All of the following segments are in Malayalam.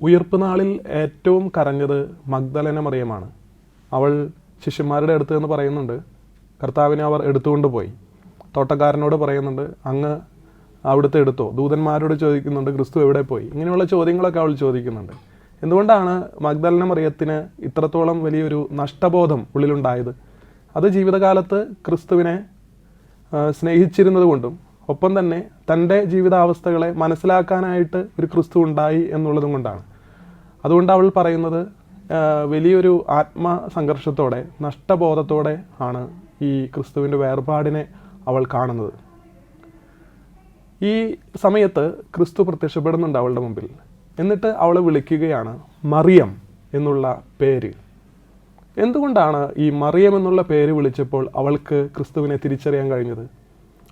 ഉയിർപ്പ് നാളിൽ ഏറ്റവും കരഞ്ഞത് മഗ്ദലന മറിയമാണ്. അവൾ ശിഷ്യന്മാരുടെ അടുത്ത് എന്ന് പറയുന്നുണ്ട്, കർത്താവിനെ അവർ എടുത്തുകൊണ്ട് പോയി. തോട്ടക്കാരനോട് പറയുന്നുണ്ട്, അങ്ങ് അവിടുത്തെ എടുത്തോ. ദൂതന്മാരോട് ചോദിക്കുന്നുണ്ട്, ക്രിസ്തു എവിടെ പോയി. ഇങ്ങനെയുള്ള ചോദ്യങ്ങളൊക്കെ അവൾ ചോദിക്കുന്നുണ്ട്. എന്തുകൊണ്ടാണ് മഗ്ദലന മറിയത്തിന് ഇത്രത്തോളം വലിയൊരു നഷ്ടബോധം ഉള്ളിലുണ്ടായത്? അത് ജീവിതകാലത്ത് ക്രിസ്തുവിനെ സ്നേഹിച്ചിരുന്നത് കൊണ്ടും ഒപ്പം തന്നെ തൻ്റെ ജീവിതാവസ്ഥകളെ മനസ്സിലാക്കാനായിട്ട് ഒരു ക്രിസ്തു ഉണ്ടായി എന്നുള്ളതും കൊണ്ടാണ്. അതുകൊണ്ട് അവൾ പറയുന്നത് വലിയൊരു ആത്മസംഘർഷത്തോടെ, നഷ്ടബോധത്തോടെ ആണ് ഈ ക്രിസ്തുവിൻ്റെ വേർപാടിനെ അവൾ കാണുന്നത്. ഈ സമയത്ത് ക്രിസ്തു പ്രത്യക്ഷപ്പെടുന്നുണ്ട് അവളുടെ മുമ്പിൽ. എന്നിട്ട് അവളെ വിളിക്കുകയാണ് മറിയം എന്നുള്ള പേര്. എന്തുകൊണ്ടാണ് ഈ മറിയം എന്നുള്ള പേര് വിളിച്ചപ്പോൾ അവൾക്ക് ക്രിസ്തുവിനെ തിരിച്ചറിയാൻ കഴിഞ്ഞത്?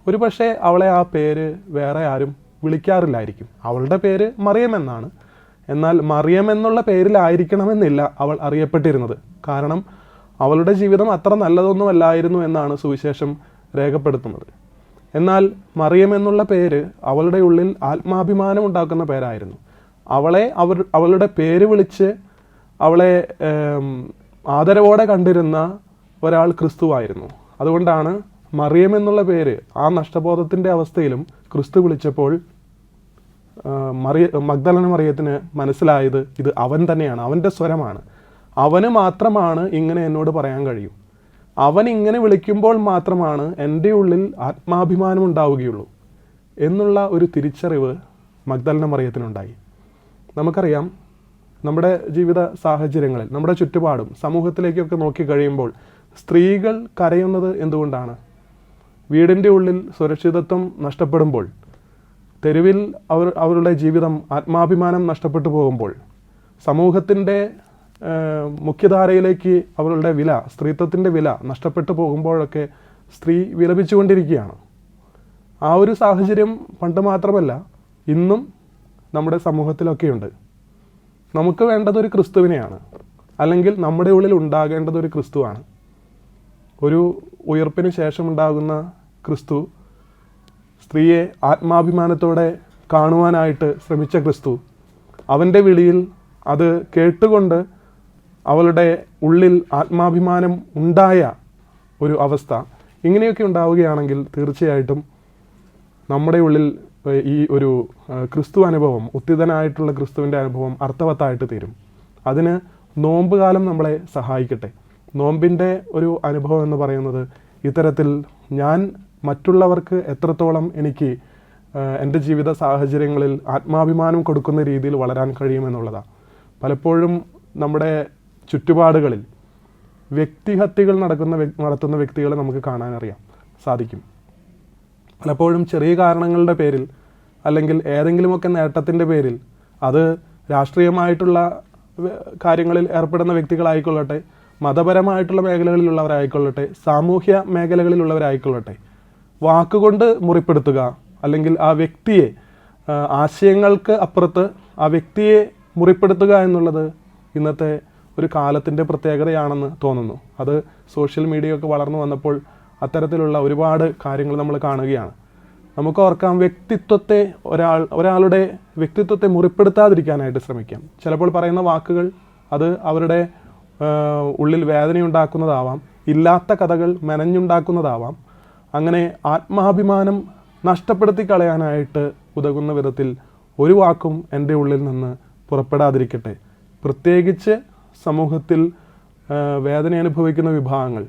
ഒരു പക്ഷേ അവളെ ആ പേര് വേറെ ആരും വിളിക്കാറില്ലായിരിക്കും. അവളുടെ പേര് മറിയം എന്നാണ്. എന്നാൽ മറിയം എന്നുള്ള പേരിലായിരിക്കണമെന്നില്ല അവൾ അറിയപ്പെട്ടിരുന്നത്. കാരണം അവളുടെ ജീവിതം അത്ര നല്ലതൊന്നുമല്ലായിരുന്നു എന്നാണ് സുവിശേഷം രേഖപ്പെടുത്തുന്നത്. എന്നാൽ മറിയം എന്നുള്ള പേര് അവളുടെ ഉള്ളിൽ ആത്മാഭിമാനം ഉണ്ടാക്കുന്ന പേരായിരുന്നു. അവളുടെ പേര് വിളിച്ച് അവളെ ആദരവോടെ കണ്ടിരുന്ന ഒരാൾ ക്രിസ്തുവായിരുന്നു. അതുകൊണ്ടാണ് മറിയം എന്നുള്ള പേര് ആ നഷ്ടബോധത്തിൻ്റെ അവസ്ഥയിലും ക്രിസ്തു വിളിച്ചപ്പോൾ മഗ്ദലന മറിയത്തിന് മനസ്സിലായത് ഇത് അവൻ തന്നെയാണ്, അവൻ്റെ സ്വരമാണ്. അവന് മാത്രമാണ് ഇങ്ങനെ എന്നോട് പറയാൻ കഴിയും. അവൻ ഇങ്ങനെ വിളിക്കുമ്പോൾ മാത്രമാണ് എൻ്റെ ഉള്ളിൽ ആത്മാഭിമാനം ഉണ്ടാവുകയുള്ളൂ എന്നുള്ള ഒരു തിരിച്ചറിവ് മഗ്ദലന മറിയത്തിനുണ്ടായി. നമുക്കറിയാം, നമ്മുടെ ജീവിത സാഹചര്യങ്ങളിൽ, നമ്മുടെ ചുറ്റുപാടും സമൂഹത്തിലേക്കൊക്കെ നോക്കിക്കഴിയുമ്പോൾ സ്ത്രീകൾ കരയുന്നത് എന്തുകൊണ്ടാണ്? വീടിൻ്റെ ഉള്ളിൽ സുരക്ഷിതത്വം നഷ്ടപ്പെടുമ്പോൾ, തെരുവിൽ അവരുടെ ജീവിതം, ആത്മാഭിമാനം നഷ്ടപ്പെട്ടു പോകുമ്പോൾ, സമൂഹത്തിൻ്റെ മുഖ്യധാരയിലേക്ക് അവരുടെ വില, സ്ത്രീത്വത്തിൻ്റെ വില നഷ്ടപ്പെട്ടു പോകുമ്പോഴൊക്കെ സ്ത്രീ വിലപിച്ചുകൊണ്ടിരിക്കുകയാണ്. ആ ഒരു സാഹചര്യം പണ്ട് മാത്രമല്ല, ഇന്നും നമ്മുടെ സമൂഹത്തിലൊക്കെയുണ്ട്. നമുക്ക് വേണ്ടതൊരു ക്രിസ്തുവിനെയാണ്, അല്ലെങ്കിൽ നമ്മുടെ ഉള്ളിൽ ഉണ്ടാകേണ്ടതൊരു ക്രിസ്തുവാണ്. ഒരു ഉയർപ്പിന് ശേഷമുണ്ടാകുന്ന ക്രിസ്തു, സ്ത്രീയെ ആത്മാഭിമാനത്തോടെ കാണുവാനായിട്ട് ശ്രമിച്ച ക്രിസ്തു, അവൻ്റെ വിളിയിൽ അത് കേട്ടുകൊണ്ട് അവളുടെ ഉള്ളിൽ ആത്മാഭിമാനം ഉണ്ടായ ഒരു അവസ്ഥ, ഇങ്ങനെയൊക്കെ ഉണ്ടാവുകയാണെങ്കിൽ തീർച്ചയായിട്ടും നമ്മുടെ ഉള്ളിൽ ഈ ഒരു ക്രിസ്തു അനുഭവം, ഉത്തിതനായിട്ടുള്ള ക്രിസ്തുവിൻ്റെ അനുഭവം അർത്ഥവത്തായിട്ട് തീരും. അതിന് നോമ്പ് കാലം നമ്മളെ സഹായിക്കട്ടെ. നോമ്പിൻ്റെ ഒരു അനുഭവം എന്ന് പറയുന്നത് ഇത്തരത്തിൽ ഞാൻ മറ്റുള്ളവർക്ക് എത്രത്തോളം എനിക്ക് എൻ്റെ ജീവിത സാഹചര്യങ്ങളിൽ ആത്മാഭിമാനം കൊടുക്കുന്ന രീതിയിൽ വളരാൻ കഴിയുമെന്നുള്ളതാണ്. പലപ്പോഴും നമ്മുടെ ചുറ്റുപാടുകളിൽ വ്യക്തിഹത്യകൾ നടത്തുന്ന വ്യക്തികളെ നമുക്ക് കാണാനറിയാം സാധിക്കും. പലപ്പോഴും ചെറിയ കാരണങ്ങളുടെ പേരിൽ, അല്ലെങ്കിൽ ഏതെങ്കിലുമൊക്കെ നേട്ടത്തിൻ്റെ പേരിൽ, അത് രാഷ്ട്രീയമായിട്ടുള്ള കാര്യങ്ങളിൽ ഏർപ്പെടുന്ന വ്യക്തികളായിക്കൊള്ളട്ടെ, മതപരമായിട്ടുള്ള മേഖലകളിലുള്ളവരായിക്കൊള്ളട്ടെ, സാമൂഹ്യ മേഖലകളിലുള്ളവരായിക്കൊള്ളട്ടെ, വാക്കുകൊണ്ട് മുറിപ്പെടുത്തുക, അല്ലെങ്കിൽ ആ വ്യക്തിയെ, ആശയങ്ങൾക്ക് അപ്പുറത്ത് ആ വ്യക്തിയെ മുറിപ്പെടുത്തുക എന്നുള്ളത് ഇന്നത്തെ ഒരു കാലത്തിൻ്റെ പ്രത്യേകതയാണെന്ന് തോന്നുന്നു. അത് സോഷ്യൽ മീഡിയ ഒക്കെ വളർന്നു വന്നപ്പോൾ അത്തരത്തിലുള്ള ഒരുപാട് കാര്യങ്ങൾ നമ്മൾ കാണുകയാണ്. നമുക്ക് ഓർക്കാം, വ്യക്തിത്വത്തെ ഒരാളുടെ വ്യക്തിത്വത്തെ മുറിപ്പെടുത്താതിരിക്കാനായിട്ട് ശ്രമിക്കാം. ചിലപ്പോൾ പറയുന്ന വാക്കുകൾ അത് അവരുടെ ഉള്ളിൽ വേദനയുണ്ടാക്കുന്നതാവാം, ഇല്ലാത്ത കഥകൾ മെനഞ്ഞുണ്ടാക്കുന്നതാവാം. അങ്ങനെ ആത്മാഭിമാനം നഷ്ടപ്പെടുത്തി കളയാനായിട്ട് ഉതകുന്ന വിധത്തിൽ ഒരു വാക്കും എൻ്റെ ഉള്ളിൽ നിന്ന് പുറപ്പെടാതിരിക്കട്ടെ. പ്രത്യേകിച്ച് സമൂഹത്തിൽ വേദന അനുഭവിക്കുന്ന വിഭാഗങ്ങൾ,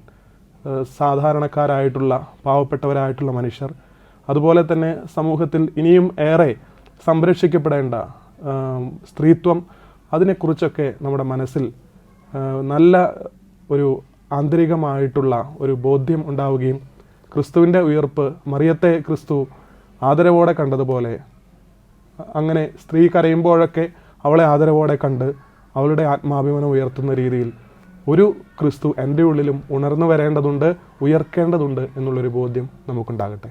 സാധാരണക്കാരായിട്ടുള്ള പാവപ്പെട്ടവരായിട്ടുള്ള മനുഷ്യർ, അതുപോലെ തന്നെ സമൂഹത്തിൽ ഇനിയും ഏറെ സംരക്ഷിക്കപ്പെടേണ്ട സ്ത്രീത്വം, അതിനെക്കുറിച്ചൊക്കെ നമ്മുടെ മനസ്സിൽ നല്ല ഒരു ആന്തരികമായിട്ടുള്ള ഒരു ബോധ്യം ഉണ്ടാവുകയും ക്രിസ്തുവിൻ്റെ ഉയർപ്പ്, മറിയത്തെ ക്രിസ്തു ആദരവോടെ കണ്ടതുപോലെ, അങ്ങനെ സ്ത്രീ കരയുമ്പോഴൊക്കെ അവളെ ആദരവോടെ കണ്ട് അവളുടെ ആത്മാഭിമാനം ഉയർത്തുന്ന രീതിയിൽ ഒരു ക്രിസ്തു എൻ്റെ ഉള്ളിലും ഉണർന്നു വരേണ്ടതുണ്ട്, ഉയർക്കേണ്ടതുണ്ട് എന്നുള്ളൊരു ബോധ്യം നമുക്കുണ്ടാകട്ടെ.